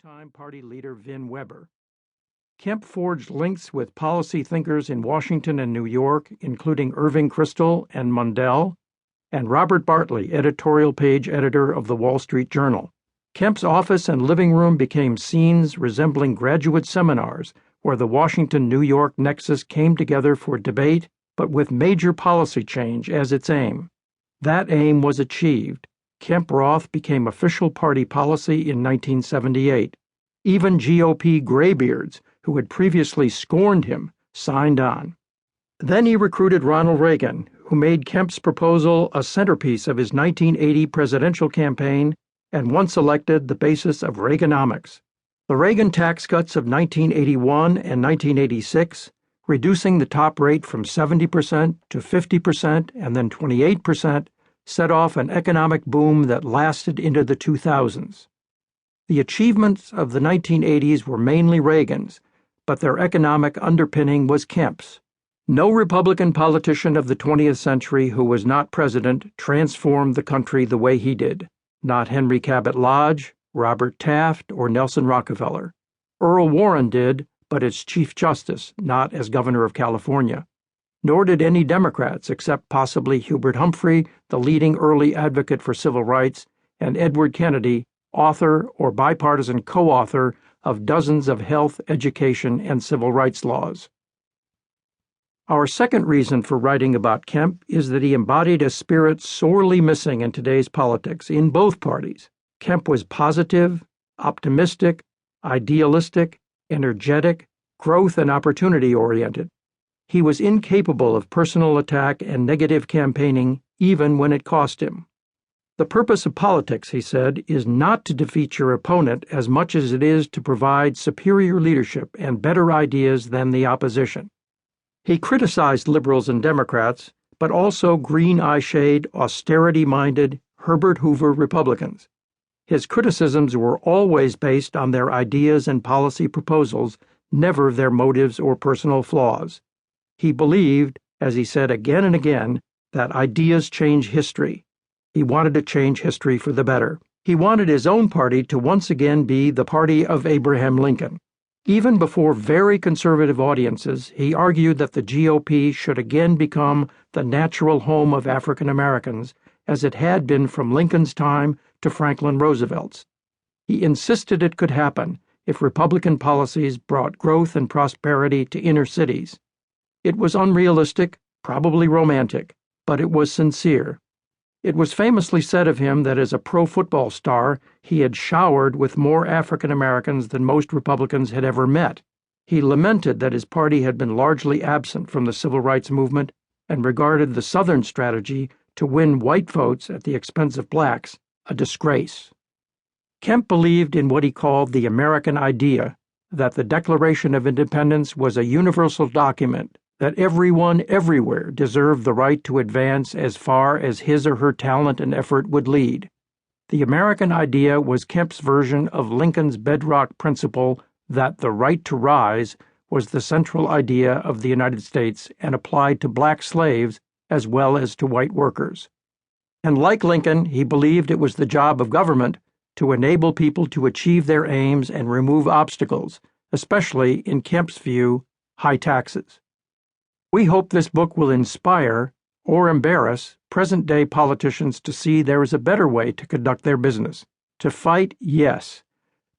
longtime party leader Vin Weber. Kemp forged links with policy thinkers in Washington and New York, including Irving Kristol and Mundell, and Robert Bartley, editorial page editor of the Wall Street Journal. Kemp's office and living room became scenes resembling graduate seminars where the Washington-New York nexus came together for debate, but with major policy change as its aim. That aim was achieved. Kemp-Roth became official party policy in 1978. Even GOP graybeards, who had previously scorned him, signed on. Then he recruited Ronald Reagan, who made Kemp's proposal a centerpiece of his 1980 presidential campaign and once elected the basis of Reaganomics. The Reagan tax cuts of 1981 and 1986, reducing the top rate from 70% to 50% and then 28%, set off an economic boom that lasted into the 2000s. The achievements of the 1980s were mainly Reagan's, but their economic underpinning was Kemp's. No Republican politician of the 20th century who was not president transformed the country the way he did. Not Henry Cabot Lodge, Robert Taft, or Nelson Rockefeller. Earl Warren did, but as Chief Justice, not as Governor of California. Nor did any Democrats except possibly Hubert Humphrey, the leading early advocate for civil rights, and Edward Kennedy, author or bipartisan co-author of dozens of health, education, and civil rights laws. Our second reason for writing about Kemp is that he embodied a spirit sorely missing in today's politics in both parties. Kemp was positive, optimistic, idealistic, energetic, growth and opportunity-oriented. He was incapable of personal attack and negative campaigning, even when it cost him. The purpose of politics, he said, is not to defeat your opponent as much as it is to provide superior leadership and better ideas than the opposition. He criticized liberals and Democrats, but also green eyeshade, austerity-minded, Herbert Hoover Republicans. His criticisms were always based on their ideas and policy proposals, never their motives or personal flaws. He believed, as he said again and again, that ideas change history. He wanted to change history for the better. He wanted his own party to once again be the party of Abraham Lincoln. Even before very conservative audiences, he argued that the GOP should again become the natural home of African Americans, as it had been from Lincoln's time to Franklin Roosevelt's. He insisted it could happen if Republican policies brought growth and prosperity to inner cities. It was unrealistic, probably romantic, but it was sincere. It was famously said of him that as a pro football star, he had showered with more African Americans than most Republicans had ever met. He lamented that his party had been largely absent from the civil rights movement and regarded the Southern strategy to win white votes at the expense of blacks a disgrace. Kemp believed in what he called the American idea, that the Declaration of Independence was a universal document, that everyone everywhere deserved the right to advance as far as his or her talent and effort would lead. The American idea was Kemp's version of Lincoln's bedrock principle that the right to rise was the central idea of the United States and applied to black slaves as well as to white workers. And like Lincoln, he believed it was the job of government to enable people to achieve their aims and remove obstacles, especially, in Kemp's view, high taxes. We hope this book will inspire, or embarrass, present-day politicians to see there is a better way to conduct their business. To fight, yes,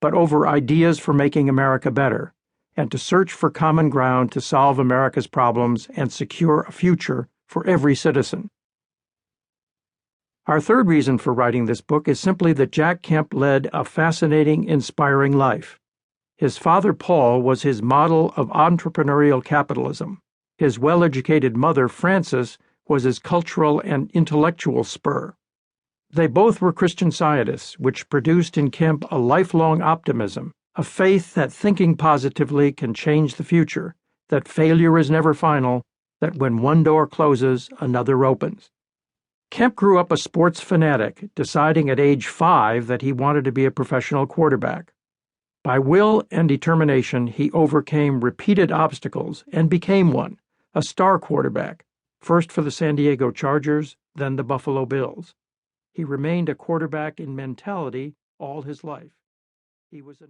but over ideas for making America better, and to search for common ground to solve America's problems and secure a future for every citizen. Our third reason for writing this book is simply that Jack Kemp led a fascinating, inspiring life. His father, Paul, was his model of entrepreneurial capitalism. His well-educated mother, Frances, was his cultural and intellectual spur. They both were Christian Scientists, which produced in Kemp a lifelong optimism, a faith that thinking positively can change the future, that failure is never final, that when one door closes, another opens. Kemp grew up a sports fanatic, deciding at age 5 that he wanted to be a professional quarterback. By will and determination, he overcame repeated obstacles and became one, a star quarterback, first for the San Diego Chargers, then the Buffalo Bills. He remained a quarterback in mentality all his life. He was a